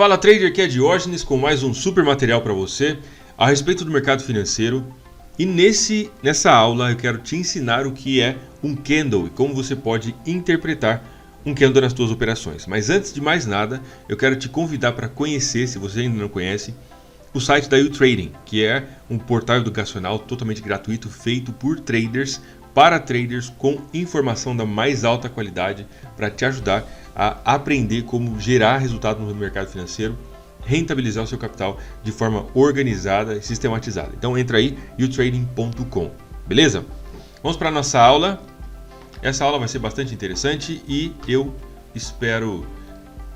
Fala trader, aqui é Diógenes com mais um super material para você a respeito do mercado financeiro. E nessa aula eu quero te ensinar o que é um candle e como você pode interpretar um candle nas suas operações. Mas antes de mais nada, eu quero te convidar para conhecer, se você ainda não conhece, o site da YouTrading, que é um portal educacional totalmente gratuito feito por traders, para traders, com informação da mais alta qualidade para te ajudar a aprender como gerar resultado no mercado financeiro, rentabilizar o seu capital de forma organizada e sistematizada. Então entra aí, youtrading.com, beleza? Vamos para a nossa aula. Essa aula vai ser bastante interessante e eu espero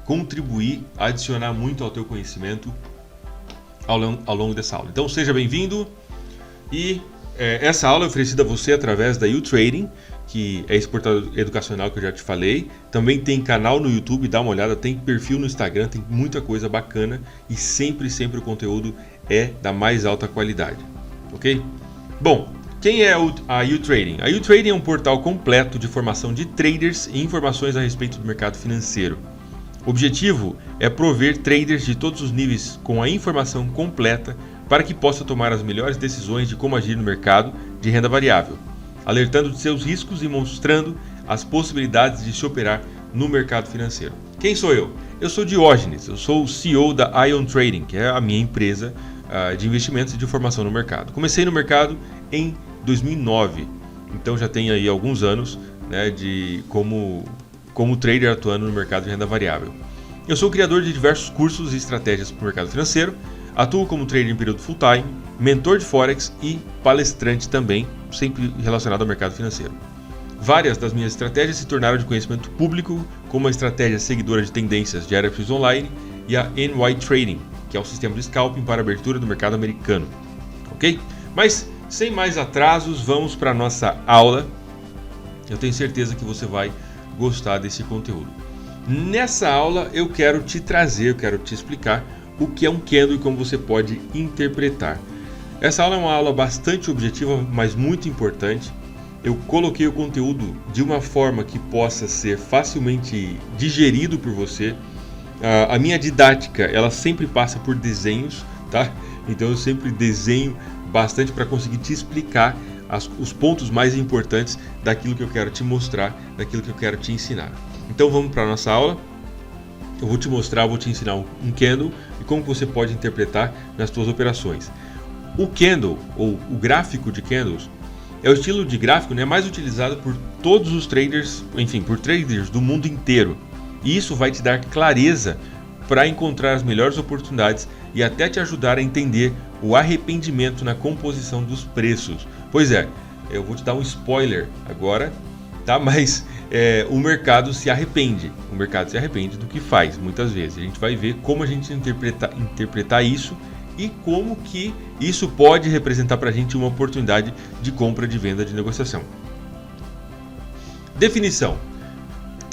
contribuir, adicionar muito ao teu conhecimento ao longo dessa aula. Então seja bem-vindo e essa aula é oferecida a você através da YouTrading, que é esse portal educacional que eu já te falei. Também tem canal no YouTube, dá uma olhada, tem perfil no Instagram, tem muita coisa bacana e sempre o conteúdo é da mais alta qualidade, ok? Bom, quem é a YouTrading? A YouTrading é um portal completo de formação de traders e informações a respeito do mercado financeiro. O objetivo é prover traders de todos os níveis com a informação completa para que possa tomar as melhores decisões de como agir no mercado de renda variável, alertando de seus riscos e mostrando as possibilidades de se operar no mercado financeiro. Quem sou eu? Eu sou Diógenes, eu sou o CEO da Ion Trading, que é a minha empresa de investimentos e de formação no mercado. Comecei no mercado em 2009, então já tenho aí alguns anos, né, como trader atuando no mercado de renda variável. Eu sou o criador de diversos cursos e estratégias para o mercado financeiro, atuo como trader em período full-time, mentor de Forex e palestrante também, sempre relacionado ao mercado financeiro. Várias das minhas estratégias se tornaram de conhecimento público, como a estratégia seguidora de tendências de RFX Online e a NY Trading, que é o sistema de scalping para abertura do mercado americano. Ok? Mas, sem mais atrasos, vamos para a nossa aula. Eu tenho certeza que você vai gostar desse conteúdo. Nessa aula eu quero te explicar o que é um candle e como você pode interpretar. Essa aula é uma aula bastante objetiva, mas muito importante. Eu coloquei o conteúdo de uma forma que possa ser facilmente digerido por você. A minha didática, ela sempre passa por desenhos, tá? Então eu sempre desenho bastante para conseguir te explicar os pontos mais importantes daquilo que eu quero te mostrar, daquilo que eu quero te ensinar. Então vamos para a nossa aula. Eu vou te ensinar um candle e como você pode interpretar nas suas operações. O candle, ou o gráfico de candles, é o estilo de gráfico, né, mais utilizado por todos os traders, enfim, por traders do mundo inteiro. E isso vai te dar clareza para encontrar as melhores oportunidades e até te ajudar a entender o arrependimento na composição dos preços. Pois é, eu vou te dar um spoiler agora, tá? Mas o mercado se arrepende. O mercado se arrepende do que faz, muitas vezes. A gente vai ver como a gente interpretar isso e como que isso pode representar para a gente uma oportunidade de compra, de venda, de negociação. Definição.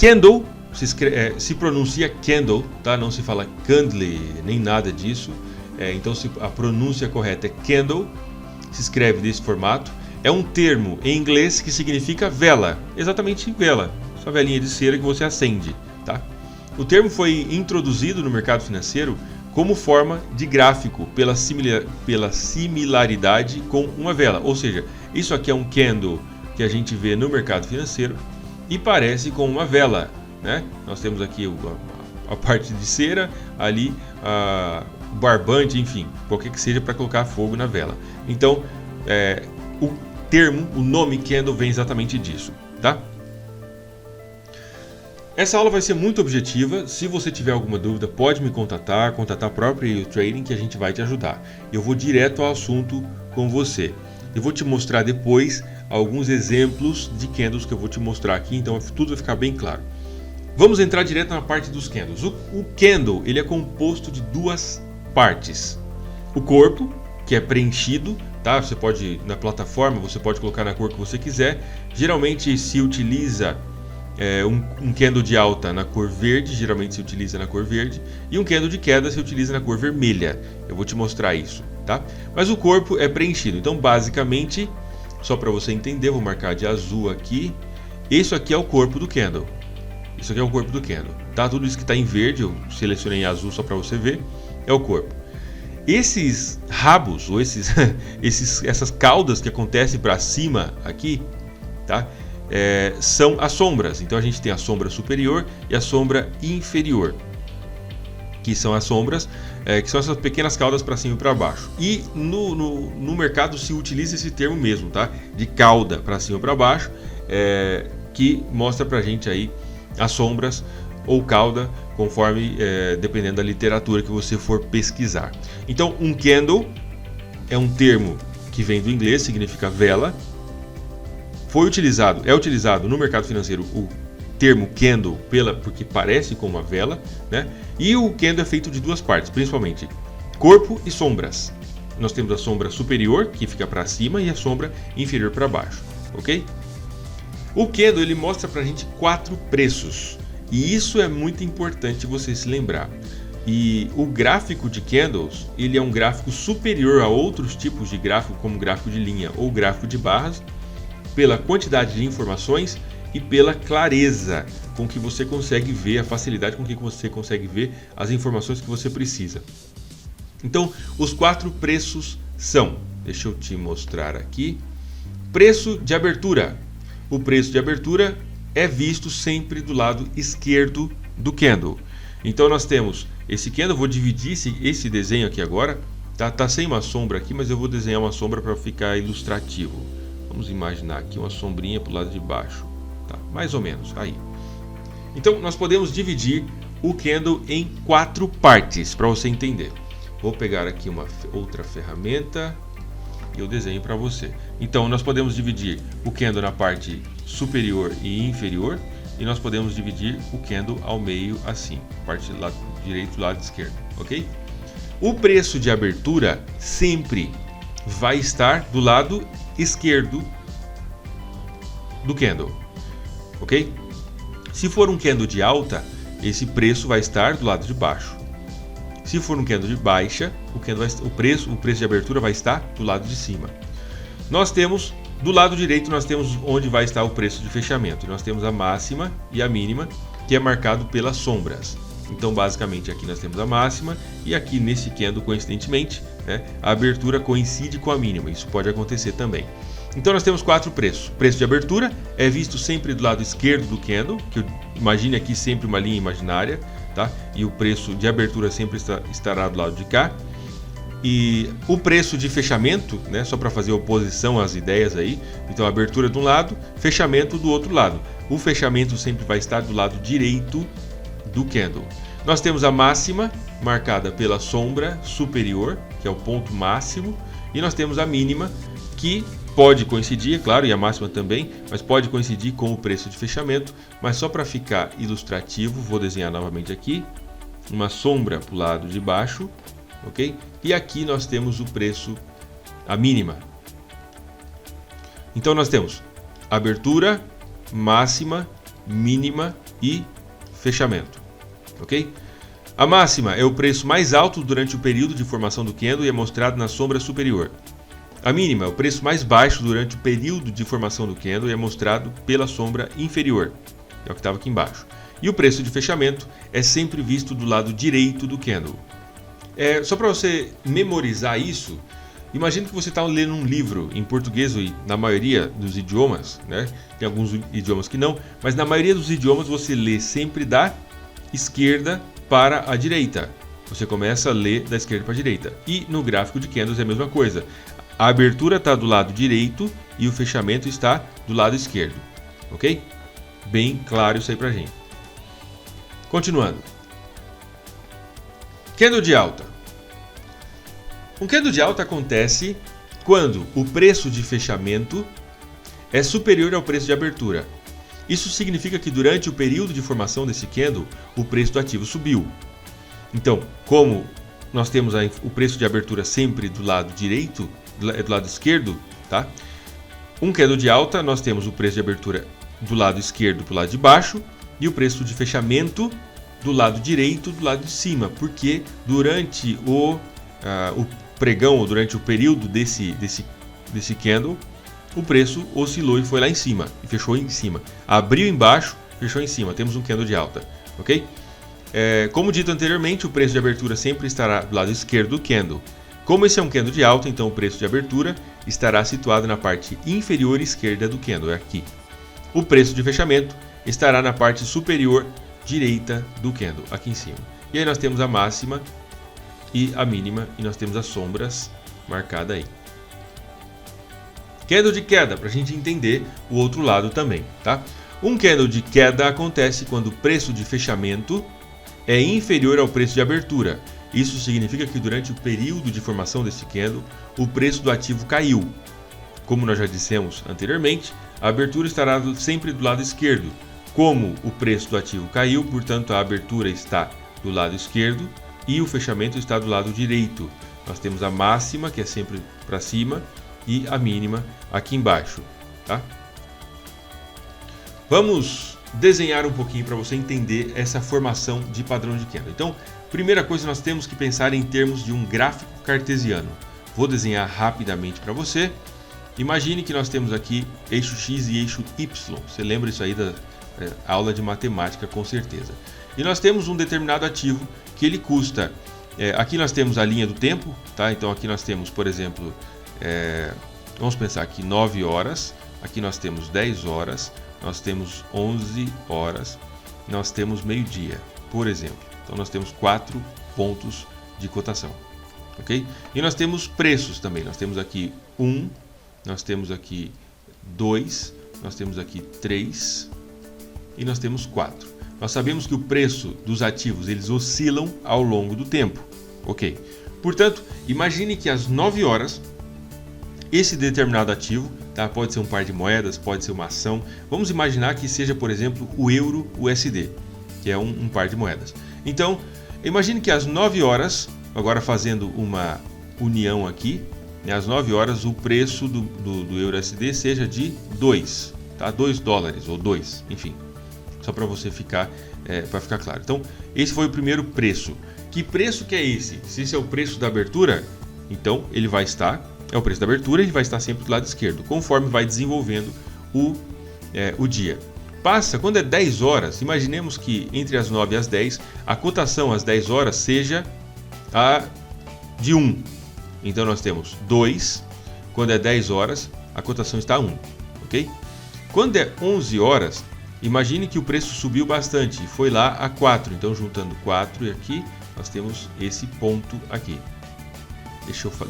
Candle se pronuncia candle, tá? Não se fala candle, nem nada disso. Então a pronúncia correta é candle, se escreve desse formato. É um termo em inglês que significa vela, exatamente vela, sua velinha de cera que você acende, tá? O termo foi introduzido no mercado financeiro como forma de gráfico pela similaridade com uma vela, ou seja, isso aqui é um candle que a gente vê no mercado financeiro e parece com uma vela, né? Nós temos aqui a parte de cera, ali o barbante, enfim, qualquer que seja para colocar fogo na vela. Então, o nome candle vem exatamente disso, tá? Essa aula vai ser muito objetiva. Se você tiver alguma dúvida, pode me contatar a própria YouTrading, que a gente vai te ajudar. Eu vou direto ao assunto com você. Eu vou te mostrar depois alguns exemplos de candles que eu vou te mostrar aqui, então tudo vai ficar bem claro. Vamos entrar direto na parte dos candles. O candle, ele é composto de duas partes. O corpo, que é preenchido, tá? Você pode, na plataforma, você pode colocar na cor que você quiser. Geralmente se utiliza um candle de alta na cor verde, geralmente se utiliza na cor verde, e um candle de queda se utiliza na cor vermelha. Eu vou te mostrar isso, tá? Mas o corpo é preenchido. Então, basicamente, só para você entender, vou marcar de azul aqui. Isso aqui é o corpo do candle. Isso aqui é o corpo do candle, tá? Tudo isso que está em verde, eu selecionei em azul só para você ver, é o corpo. Esses rabos, ou essas caudas que acontecem para cima aqui, tá? São as sombras. Então a gente tem a sombra superior e a sombra inferior, que são as sombras, que são essas pequenas caudas para cima e para baixo. E no mercado se utiliza esse termo mesmo, tá? De cauda para cima e para baixo, que mostra para a gente aí as sombras ou cauda, conforme dependendo da literatura que você for pesquisar. Então, um candle é um termo que vem do inglês, significa vela. É utilizado no mercado financeiro o termo candle porque parece com uma vela, né? E o candle é feito de duas partes, principalmente corpo e sombras. Nós temos a sombra superior, que fica para cima, e a sombra inferior para baixo, ok? O candle ele mostra para a gente 4 preços, e isso é muito importante você se lembrar. E o gráfico de candles ele é um gráfico superior a outros tipos de gráfico, como gráfico de linha ou gráfico de barras, pela quantidade de informações e pela clareza com que você consegue ver, a facilidade com que você consegue ver as informações que você precisa. Então, os 4 preços são, deixa eu te mostrar aqui, preço de abertura. O preço de abertura é visto sempre do lado esquerdo do candle. Então nós temos esse candle, eu vou dividir esse desenho aqui agora, tá sem uma sombra aqui, mas eu vou desenhar uma sombra para ficar ilustrativo. Vamos imaginar aqui uma sombrinha para o lado de baixo, tá? Mais ou menos, aí. Então nós podemos dividir o candle em 4 partes, para você entender. Vou pegar aqui uma outra ferramenta e eu desenho para você. Então nós podemos dividir o candle na parte superior e inferior, e nós podemos dividir o candle ao meio assim, parte do lado direito e do lado esquerdo, ok? O preço de abertura sempre vai estar do lado esquerdo do candle, ok? Se for um candle de alta, esse preço vai estar do lado de baixo. Se for um candle de baixa, o preço de abertura vai estar do lado de cima. Nós temos do lado direito, nós temos onde vai estar o preço de fechamento. Nós temos a máxima e a mínima, que é marcado pelas sombras. Então, basicamente, aqui nós temos a máxima e aqui nesse candle, coincidentemente, né, a abertura coincide com a mínima. Isso pode acontecer também. Então, nós temos 4 preços. O preço de abertura é visto sempre do lado esquerdo do candle, que imagine aqui sempre uma linha imaginária, tá? E o preço de abertura sempre estará do lado de cá. E o preço de fechamento, né, só para fazer oposição às ideias aí, então abertura de um lado, fechamento do outro lado. O fechamento sempre vai estar do lado direito do candle. Nós temos a máxima marcada pela sombra superior, que é o ponto máximo, e nós temos a mínima, que pode coincidir, claro, e a máxima também, mas pode coincidir com o preço de fechamento. Mas só para ficar ilustrativo, vou desenhar novamente aqui uma sombra para o lado de baixo, ok? E aqui nós temos o preço, a mínima. Então nós temos abertura, máxima, mínima e fechamento, ok? A máxima é o preço mais alto durante o período de formação do candle e é mostrado na sombra superior. A mínima é o preço mais baixo durante o período de formação do candle e é mostrado pela sombra inferior, é o que estava aqui embaixo. E o preço de fechamento é sempre visto do lado direito do candle. Só para você memorizar isso, imagine que você está lendo um livro em português e na maioria dos idiomas, né? Tem alguns idiomas que não, mas na maioria dos idiomas você lê sempre da esquerda para a direita. Você começa a ler da esquerda para a direita. E no gráfico de candles é a mesma coisa. A abertura está do lado direito e o fechamento está do lado esquerdo, ok? Bem claro isso aí para a gente. Continuando. Candle de alta. Um candle de alta acontece quando o preço de fechamento é superior ao preço de abertura. Isso significa que durante o período de formação desse candle, o preço do ativo subiu. Então, como nós temos o preço de abertura sempre do lado direito, do lado esquerdo, tá? Um candle de alta, nós temos o preço de abertura do lado esquerdo para o lado de baixo e o preço de fechamento do lado direito do lado de cima, porque durante o pregão, ou durante o período desse candle, o preço oscilou e foi lá em cima, e fechou em cima. Abriu embaixo, fechou em cima, temos um candle de alta, ok? Como dito anteriormente, o preço de abertura sempre estará do lado esquerdo do candle. Como esse é um candle de alta, então o preço de abertura estará situado na parte inferior esquerda do candle, é aqui. O preço de fechamento estará na parte superior direita do candle, aqui em cima. E aí nós temos a máxima e a mínima, e nós temos as sombras marcadas aí. Candle de queda, para a gente entender o outro lado também, tá? Um candle de queda acontece quando o preço de fechamento é inferior ao preço de abertura. Isso significa que durante o período de formação desse candle, o preço do ativo caiu. Como nós já dissemos anteriormente, a abertura estará sempre do lado esquerdo. Como o preço do ativo caiu, portanto a abertura está do lado esquerdo e o fechamento está do lado direito. Nós temos a máxima, que é sempre para cima, e a mínima aqui embaixo, tá? Vamos desenhar um pouquinho para você entender essa formação de padrão de candle. Então, primeira coisa, nós temos que pensar em termos de um gráfico cartesiano. Vou desenhar rapidamente para você. Imagine que nós temos aqui eixo X e eixo Y. Você lembra isso aí da aula de matemática, com certeza. E nós temos um determinado ativo que ele custa... aqui nós temos a linha do tempo, tá? Então aqui nós temos, por exemplo, vamos pensar aqui 9 horas. Aqui nós temos 10 horas. Nós temos 11 horas. Nós temos meio-dia, por exemplo. Então nós temos 4 pontos de cotação, ok? E nós temos preços também. Nós temos aqui 1, nós temos aqui 2, nós temos aqui 3 e nós temos 4. Nós sabemos que o preço dos ativos eles oscilam ao longo do tempo, ok? Portanto, imagine que às 9 horas esse determinado ativo, tá? Pode ser um par de moedas, pode ser uma ação. Vamos imaginar que seja, por exemplo, o euro USD, que é um par de moedas. Então, imagine que às 9 horas, agora fazendo uma união aqui, né, às 9 horas o preço do euro USD seja de 2, tá? 2 dólares ou 2, enfim. Só para você ficar, para ficar claro. Então, esse foi o primeiro preço. Que preço que é esse? Se esse é o preço da abertura, então ele vai estar, é o preço da abertura, ele vai estar sempre do lado esquerdo, conforme vai desenvolvendo o dia. Passa, quando é 10 horas, imaginemos que entre as 9 e as 10, a cotação às 10 horas seja a de 1. Então nós temos 2, quando é 10 horas, a cotação está a 1, ok? Quando é 11 horas, imagine que o preço subiu bastante e foi lá a 4. Então juntando 4 e aqui, nós temos esse ponto aqui.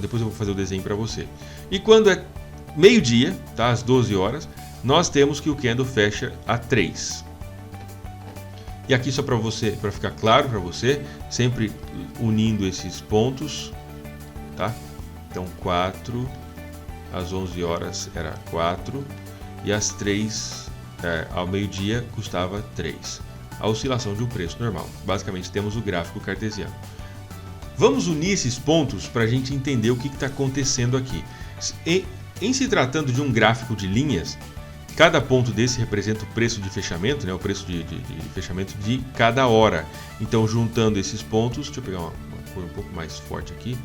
Depois eu vou fazer o desenho para você. E quando é meio-dia, tá, às 12 horas, nós temos que o candle fecha a 3. E aqui só para ficar claro para você, sempre unindo esses pontos, tá? Então 4, às 11 horas era 4 e às 3, ao meio-dia custava 3. A oscilação de um preço normal. Basicamente temos o gráfico cartesiano. Vamos unir esses pontos para a gente entender o que está acontecendo aqui. Em se tratando de um gráfico de linhas, cada ponto desse representa o preço de fechamento, né? O preço de fechamento de cada hora. Então, juntando esses pontos, deixa eu pegar uma cor um pouco mais forte aqui.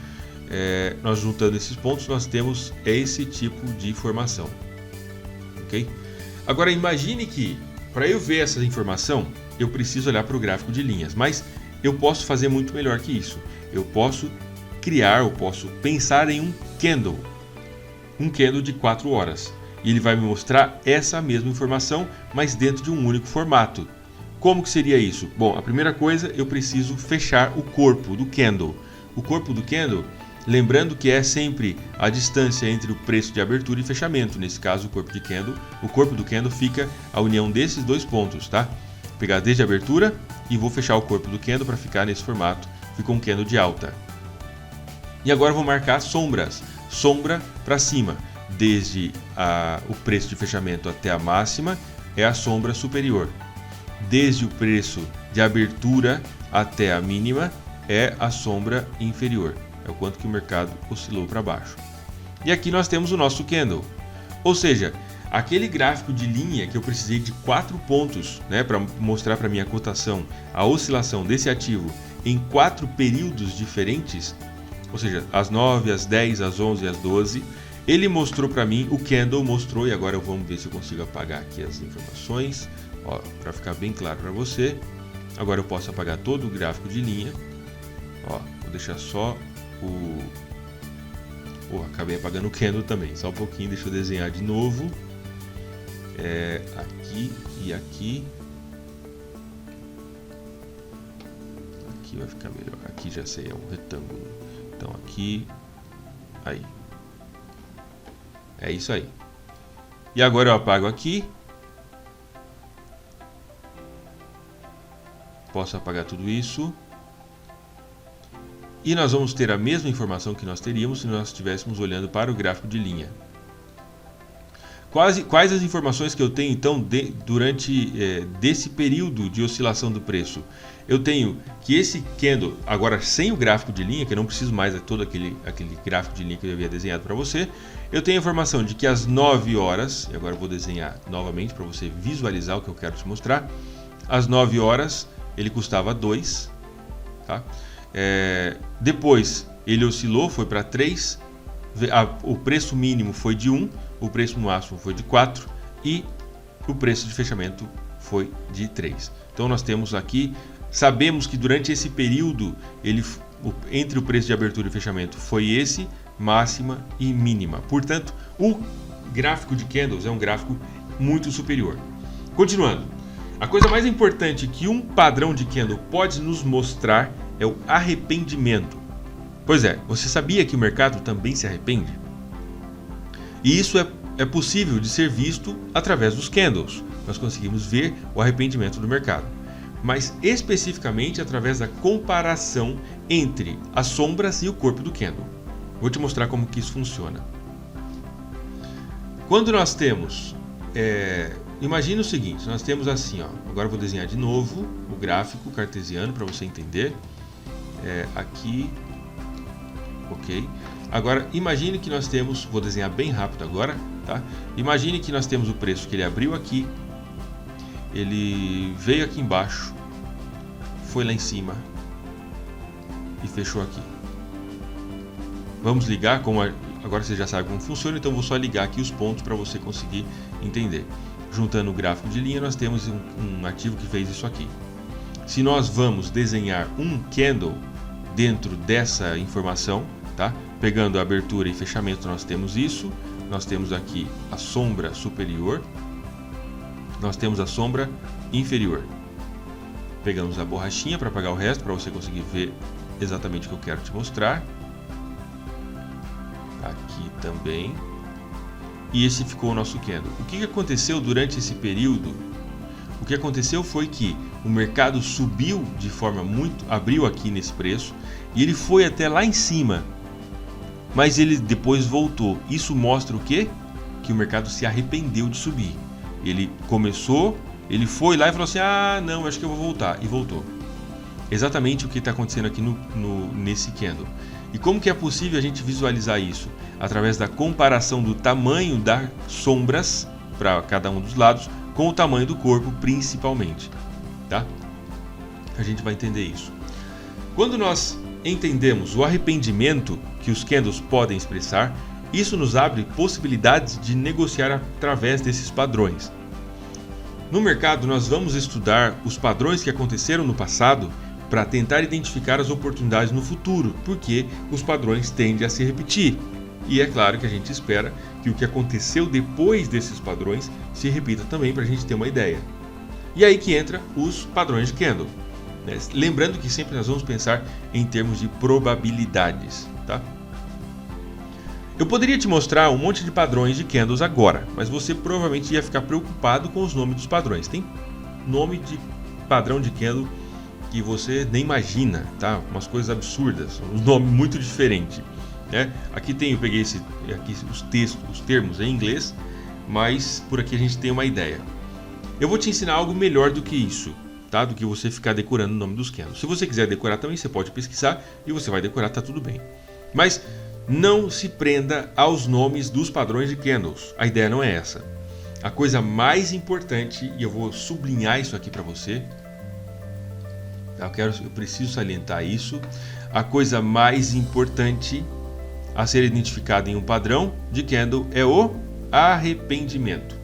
Nós juntando esses pontos, nós temos esse tipo de informação. Ok? Agora, imagine que, para eu ver essa informação, eu preciso olhar para o gráfico de linhas, mas eu posso fazer muito melhor que isso. Eu posso pensar em um candle de 4 horas. E ele vai me mostrar essa mesma informação, mas dentro de um único formato. Como que seria isso? Bom, a primeira coisa, eu preciso fechar o corpo do candle. O corpo do candle, lembrando que é sempre a distância entre o preço de abertura e fechamento. Nesse caso, o corpo do candle fica a união desses dois pontos, tá? Vou pegar desde a abertura e vou fechar o corpo do candle para ficar nesse formato. Ficou um candle de alta. E agora vou marcar sombras. Sombra para cima. Desde o preço de fechamento até a máxima é a sombra superior. Desde o preço de abertura até a mínima é a sombra inferior. É o quanto que o mercado oscilou para baixo. E aqui nós temos o nosso candle. Ou seja, aquele gráfico de linha que eu precisei de 4 pontos, né, para mostrar para minha cotação a oscilação desse ativo em 4 períodos diferentes, ou seja, às 9, às 10, às 11 e às 12, ele mostrou para mim, o candle mostrou, e agora vamos ver se eu consigo apagar aqui as informações, para ficar bem claro para você. Agora eu posso apagar todo o gráfico de linha. Ó, vou deixar só o... acabei apagando o candle também, só um pouquinho, deixa eu desenhar de novo. Aqui e aqui. Aqui vai ficar melhor, aqui já sei, é um retângulo. Então aqui, aí. É isso aí. E agora eu apago aqui. Posso apagar tudo isso. E nós vamos ter a mesma informação que nós teríamos se nós estivéssemos olhando para o gráfico de linha. Quais as informações que eu tenho então durante desse período de oscilação do preço? Eu tenho que esse candle, agora sem o gráfico de linha, que eu não preciso mais de todo aquele gráfico de linha que eu havia desenhado para você, eu tenho a informação de que às 9 horas, e agora eu vou desenhar novamente para você visualizar o que eu quero te mostrar, às 9 horas ele custava 2, tá? Depois ele oscilou, foi para 3, o preço mínimo foi de 1, o preço máximo foi de 4 e o preço de fechamento foi de 3. Então nós temos aqui, sabemos que durante esse período, entre o preço de abertura e fechamento foi esse, máxima e mínima. Portanto, o gráfico de candles é um gráfico muito superior. Continuando, a coisa mais importante que um padrão de candle pode nos mostrar é o arrependimento. Pois é, você sabia que o mercado também se arrepende? E isso é possível de ser visto através dos candles. Nós conseguimos ver o arrependimento do mercado. Mas especificamente através da comparação entre as sombras e o corpo do candle. Vou te mostrar como que isso funciona. Quando nós temos... imagine o seguinte, nós temos assim, ó, agora eu vou desenhar de novo o gráfico cartesiano para você entender. Aqui, ok. Agora imagine que nós temos, vou desenhar bem rápido agora, tá? Imagine que nós temos o preço que ele abriu aqui, ele veio aqui embaixo, foi lá em cima e fechou aqui. Vamos ligar, agora você já sabe como funciona, então vou só ligar aqui os pontos para você conseguir entender. Juntando o gráfico de linha, nós temos um ativo que fez isso aqui. Se nós vamos desenhar um candle dentro dessa informação, tá? Pegando a abertura e fechamento, nós temos isso. Nós temos aqui a sombra superior. Nós temos a sombra inferior. Pegamos a borrachinha para apagar o resto, para você conseguir ver exatamente o que eu quero te mostrar. Aqui também. E esse ficou o nosso candle. O que aconteceu durante esse período? O que aconteceu foi que o mercado subiu de forma abriu aqui nesse preço e ele foi até lá em cima, mas ele depois voltou. Isso mostra o quê? Que o mercado se arrependeu de subir. Ele começou, ele foi lá e falou assim, não, acho que eu vou voltar, e voltou. Exatamente o que está acontecendo aqui nesse candle. E como que é possível a gente visualizar isso? Através da comparação do tamanho das sombras para cada um dos lados com o tamanho do corpo principalmente, tá? A gente vai entender isso. Quando nós entendemos o arrependimento que os candles podem expressar, isso nos abre possibilidades de negociar através desses padrões. No mercado, nós vamos estudar os padrões que aconteceram no passado para tentar identificar as oportunidades no futuro, porque os padrões tendem a se repetir. E é claro que a gente espera que o que aconteceu depois desses padrões se repita também para a gente ter uma ideia. E aí que entra os padrões de candle. Né? Lembrando que sempre nós vamos pensar em termos de probabilidades. Tá? Eu poderia te mostrar um monte de padrões de candles agora, mas você provavelmente ia ficar preocupado com os nomes dos padrões. Tem nome de padrão de candle que você nem imagina, tá? Umas coisas absurdas, um nome muito diferente. Né? Aqui eu peguei aqui os termos em inglês, mas por aqui a gente tem uma ideia. Eu vou te ensinar algo melhor do que isso, tá? Do que você ficar decorando o nome dos candles. Se você quiser decorar também, você pode pesquisar e você vai decorar, tá tudo bem. Mas não se prenda aos nomes dos padrões de candles. A ideia não é essa. A coisa mais importante, e eu vou sublinhar isso aqui para você, eu preciso salientar isso. A coisa mais importante a ser identificado em um padrão de candle é o arrependimento.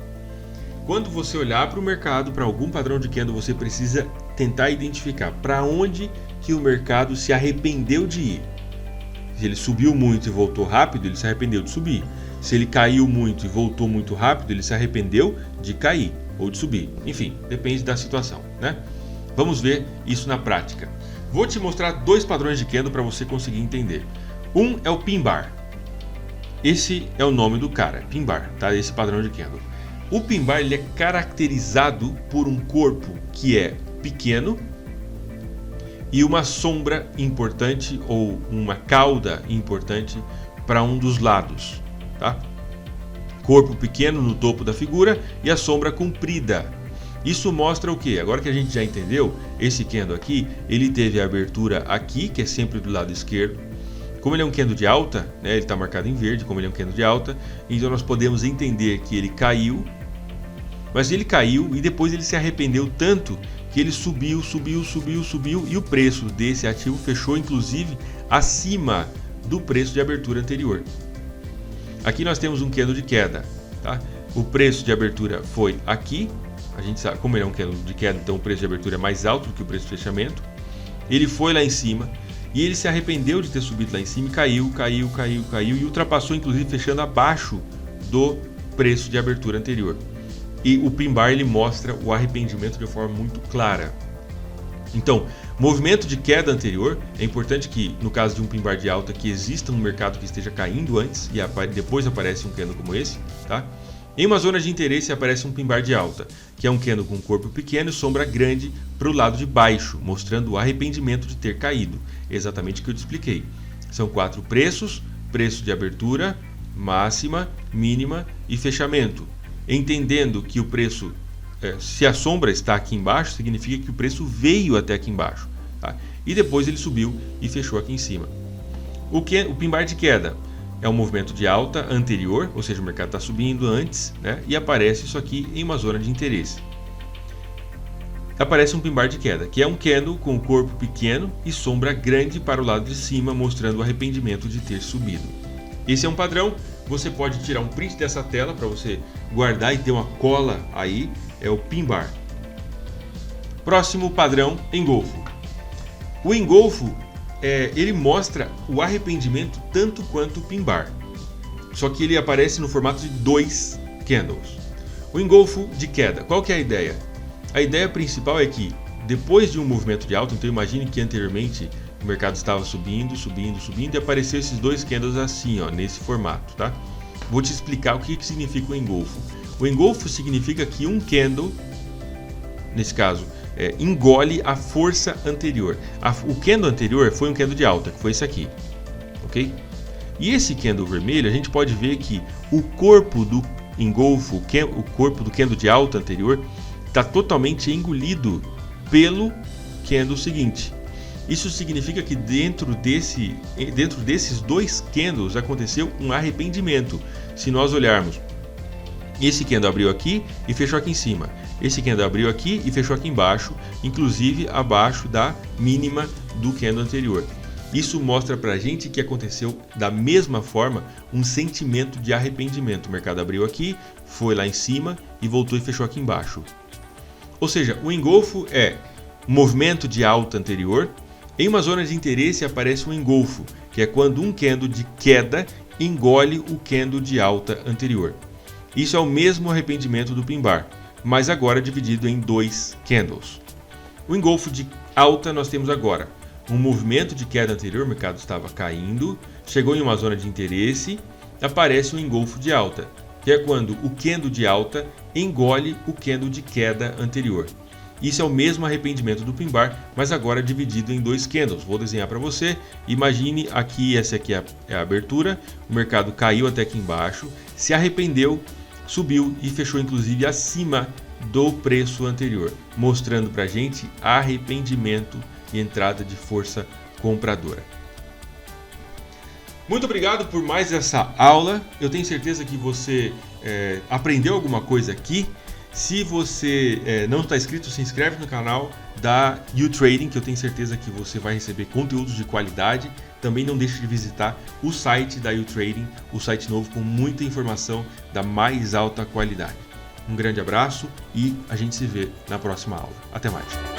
Quando você olhar para o mercado, para algum padrão de candle, você precisa tentar identificar para onde que o mercado se arrependeu de ir. Se ele subiu muito e voltou rápido, ele se arrependeu de subir. Se ele caiu muito e voltou muito rápido, ele se arrependeu de cair ou de subir. Enfim, depende da situação, né? Vamos ver isso na prática. Vou te mostrar 2 padrões de candle para você conseguir entender. Um é o pin bar. Esse é o nome do cara, pin bar, tá? Esse padrão de candle. O pin bar ele é caracterizado por um corpo que é pequeno e uma sombra importante ou uma cauda importante para um dos lados, tá? Corpo pequeno no topo da figura e a sombra comprida. Isso mostra o que? Agora que a gente já entendeu, esse candle aqui, ele teve a abertura aqui, que é sempre do lado esquerdo. Como ele é um candle de alta, né, ele está marcado em verde, como ele é um candle de alta, então nós podemos entender que ele caiu, mas ele caiu e depois ele se arrependeu tanto que ele subiu e o preço desse ativo fechou inclusive acima do preço de abertura anterior. Aqui nós temos um candle de queda, tá? O preço de abertura foi aqui, a gente sabe, como ele é um candle de queda, então o preço de abertura é mais alto do que o preço de fechamento. Ele foi lá em cima e ele se arrependeu de ter subido lá em cima e caiu e ultrapassou inclusive fechando abaixo do preço de abertura anterior. E o pin bar ele mostra o arrependimento de forma muito clara. Então, movimento de queda anterior, é importante que no caso de um pin bar de alta que exista um mercado que esteja caindo antes e depois aparece um candle como esse, tá? Em uma zona de interesse aparece um pin bar de alta, que é um candle com corpo pequeno e sombra grande para o lado de baixo, mostrando o arrependimento de ter caído. Exatamente o que eu te expliquei. São 4 preços: preço de abertura, máxima, mínima e fechamento. Entendendo que o preço, se a sombra está aqui embaixo, significa que o preço veio até aqui embaixo, tá? E depois ele subiu e fechou aqui em cima. O pin bar de queda é um movimento de alta anterior, ou seja, o mercado está subindo antes, né? E aparece isso aqui em uma zona de interesse. Aparece um pin bar de queda, que é um candle com corpo pequeno e sombra grande para o lado de cima, mostrando o arrependimento de ter subido. Esse é um padrão. Você pode tirar um print dessa tela para você guardar e ter uma cola aí, é o pin bar. Próximo padrão, engolfo. O engolfo ele mostra o arrependimento tanto quanto o pin bar, só que ele aparece no formato de 2 candles. O engolfo de queda, qual que é a ideia? A ideia principal é que depois de um movimento de alta, então imagine que anteriormente o mercado estava subindo e apareceu esses 2 candles assim, ó, nesse formato, tá? Vou te explicar o que significa o engolfo. O engolfo significa que um candle, nesse caso, engole a força anterior. O candle anterior foi um candle de alta, que foi esse aqui, ok? E esse candle vermelho, a gente pode ver que o corpo do engolfo, o corpo do candle de alta anterior, está totalmente engolido pelo candle seguinte. Isso significa que dentro desses 2 candles aconteceu um arrependimento. Se nós olharmos, esse candle abriu aqui e fechou aqui em cima. Esse candle abriu aqui e fechou aqui embaixo, inclusive abaixo da mínima do candle anterior. Isso mostra pra gente que aconteceu da mesma forma um sentimento de arrependimento. O mercado abriu aqui, foi lá em cima e voltou e fechou aqui embaixo. Ou seja, o engolfo é movimento de alta anterior. Em uma zona de interesse aparece um engolfo, que é quando um candle de queda engole o candle de alta anterior. Isso é o mesmo arrependimento do pin bar, mas agora dividido em 2 candles. O engolfo de alta nós temos agora um movimento de queda anterior, o mercado estava caindo, chegou em uma zona de interesse, aparece um engolfo de alta, que é quando o candle de alta engole o candle de queda anterior. Isso é o mesmo arrependimento do pin bar, mas agora dividido em 2 candles. Vou desenhar para você. Imagine aqui, essa aqui é a abertura, o mercado caiu até aqui embaixo, se arrependeu, subiu e fechou inclusive acima do preço anterior, mostrando para a gente arrependimento e entrada de força compradora. Muito obrigado por mais essa aula. Eu tenho certeza que você aprendeu alguma coisa aqui. Se você não está inscrito, se inscreve no canal da YouTrading, que eu tenho certeza que você vai receber conteúdos de qualidade. Também não deixe de visitar o site da YouTrading, o site novo com muita informação da mais alta qualidade. Um grande abraço e a gente se vê na próxima aula. Até mais!